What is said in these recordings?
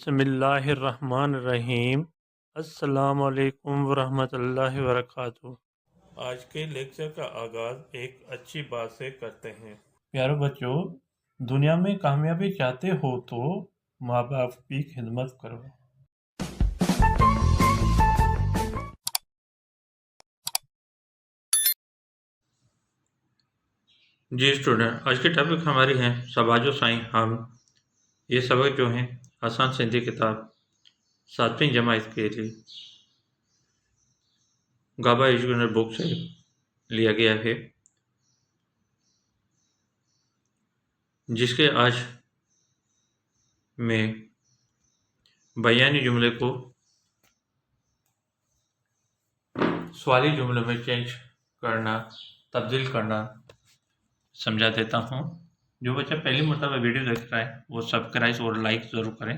बिस्मिल्लाहिर्रहमानिर्रहीम। अस्सलामुअलैकुम वरहमतुल्लाहि वबरकातुहू। आज के लेक्चर का आगाज़ एक अच्छी बात से करते हैं। प्यारे बच्चों, दुनिया में कामयाबी चाहते हो तो माँ बाप की खिदमत करो। जी स्टूडेंट, आज की टॉपिक हमारी है सबाजो साईं हम। ये सबक जो है आसान सिंधी किताब 7वीं जमात के लिए गाबा एजुकेशनल बुक से लिया गया है, जिसके आज मैं बयानी जुमले को सवाली जुमले में चेंज करना, तब्दील करना समझा देता हूँ। जो बच्चा पहली मरतबा वीडियो देख रहा है वो सब्सक्राइब और लाइक ज़रूर करें,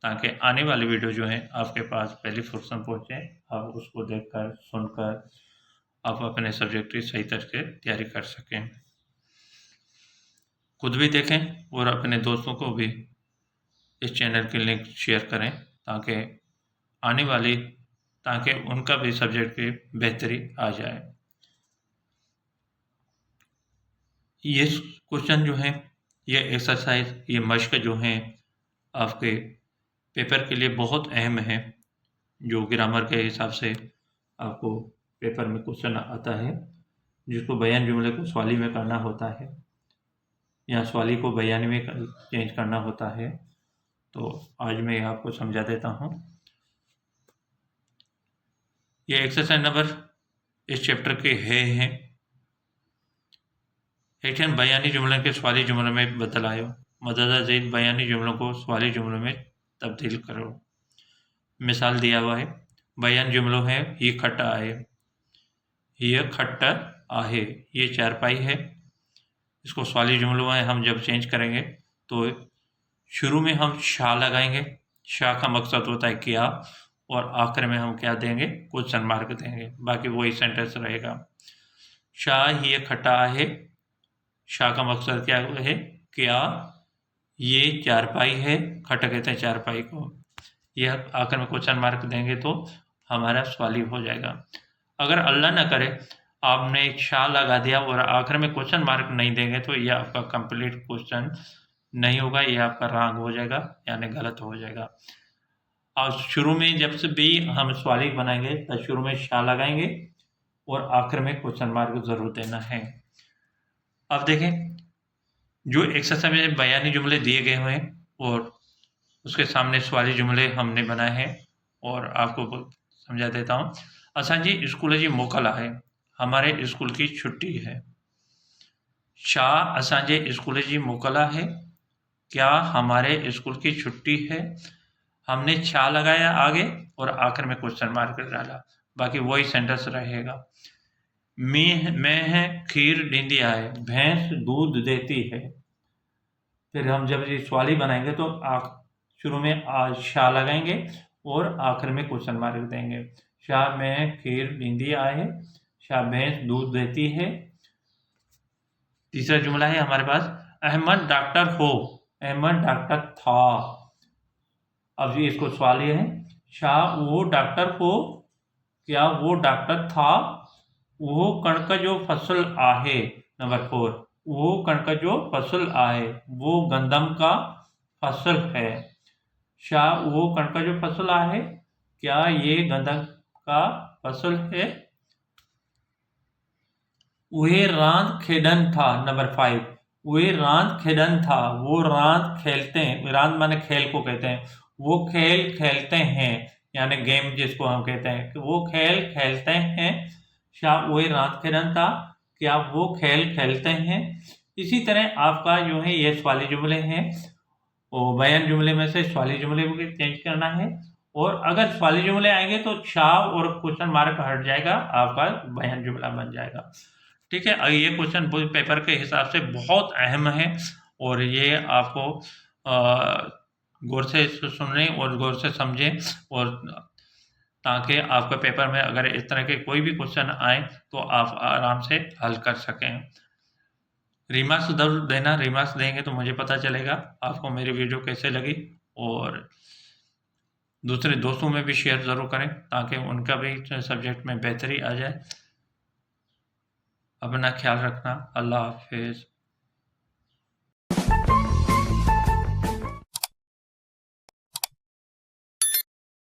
ताकि आने वाली वीडियो जो है आपके पास पहली फुर्सत पहुँचे। आप उसको देखकर सुनकर आप अपने सब्जेक्ट की सही तरह से तैयारी कर सकें। खुद भी देखें और अपने दोस्तों को भी इस चैनल की लिंक शेयर करें, ताकि उनका भी सब्जेक्ट की बेहतरी आ जाए। ये क्वेश्चन जो है, ये एक्सरसाइज, ये मश्क जो है आपके पेपर के लिए बहुत अहम है। जो ग्रामर के हिसाब से आपको पेपर में क्वेश्चन आता है, जिसको बयान जुमले को सवाली में करना होता है या सवाली को बयानी में चेंज करना होता है। तो आज मैं आपको समझा देता हूँ। ये एक्सरसाइज नंबर इस चैप्टर के हैं। हेठियन बयानी जुमलों के सवाली जुमलों में बदलायो। मदद ज़ेद बयानी जुमलों को सवाली जुमलों में तब्दील करो। मिसाल दिया हुआ है। बयान जुमलों है ये खट्टा आहे, ये खट्टा आहे, ये चारपाई है। इसको सवाली जुमलों में हम जब चेंज करेंगे तो शुरू में हम शाह लगाएंगे। शाह का मकसद होता है क्या, और आखिर में हम क्या देंगे, क्वेश्चन मार्क देंगे। बाकी वही सेंटेंस रहेगा। शाह ये खट्टा आहे, शाह का मकसद क्या है, क्या ये चारपाई है। खट्टा कहते हैं चारपाई को। यह आखिर में क्वेश्चन मार्क देंगे तो हमारा सवाली हो जाएगा। अगर अल्लाह ना करे आपने एक शाह लगा दिया और आखिर में क्वेश्चन मार्क नहीं देंगे तो यह आपका कंप्लीट क्वेश्चन नहीं होगा, यह आपका रॉन्ग हो जाएगा, यानी गलत हो जाएगा। और शुरू में जब से भी हम सवाली बनाएंगे तो शुरू में शाह लगाएंगे और आखिर में क्वेश्चन मार्क जरूर देना है। अब देखें, जो एक्सरसाइज में बयानी जुमले दिए गए हुए हैं और उसके सामने सवाली जुमले हमने बनाए हैं, और आपको समझा देता हूँ। असांजी स्कूल जी मोकल है, हमारे स्कूल की छुट्टी है। शाह असांजे स्कूल जी मोकल है, क्या हमारे स्कूल की छुट्टी है। हमने छा लगाया आगे और आखिर में क्वेश्चन मार्क डाला, बाकी वही सेंटेंस रहेगा। मैं है खीर ॾींदी आहे, भैंस दूध देती है। फिर हम जब ये सवाली बनाएंगे तो शुरू में शाह लगाएंगे और आखिर में क्वेश्चन मार्क देंगे। शाह में खीर ॾींदी आहे, शाह भैंस दूध देती है। तीसरा जुमला है हमारे पास, अहमद डॉक्टर हो, अहमद डॉक्टर था। अब ये इसको सवाल ये है, शाह वो डॉक्टर हो, क्या वो डॉक्टर था। वो कणक जो फसल आहे। नंबर 4, वो कणक जो फसल आहे, वो गंदम का फसल है। शाह वो कणक जो फसल आहे, क्या ये गंदम का फसल है। उहे रांद खेडन था। नंबर 5, वे रांद खेडन था, वो रांद खेलते हैं। रांद माने खेल को कहते हैं। वो खेल खेलते हैं, यानी गेम जिसको हम कहते हैं, कि वो खेल खेलते हैं। शाह वे रांद खेडन था, क्या वो खेल खेलते हैं। इसी तरह आपका जो है ये सवाली जुमले हैं, और बयान जुमले में से सवाली जुमले को चेंज करना है। और अगर सवाली जुमले आएंगे तो शाह और क्वेश्चन मार्क हट जाएगा, आपका बयान जुमला बन जाएगा। ठीक है, ये क्वेश्चन पेपर के हिसाब से बहुत अहम है, और ये आपको गौर से सुनने और गौर से समझें, और ताकि आपके पेपर में अगर इस तरह के कोई भी क्वेश्चन आए तो आप आराम से हल कर सकें। रिमार्क्स जरूर देना, रिमार्क्स देंगे तो मुझे पता चलेगा आपको मेरी वीडियो कैसे लगी। और दूसरे दोस्तों में भी शेयर ज़रूर करें ताकि उनका भी सब्जेक्ट में बेहतरी आ जाए। अपना ख्याल रखना। अल्लाह हाफिज़।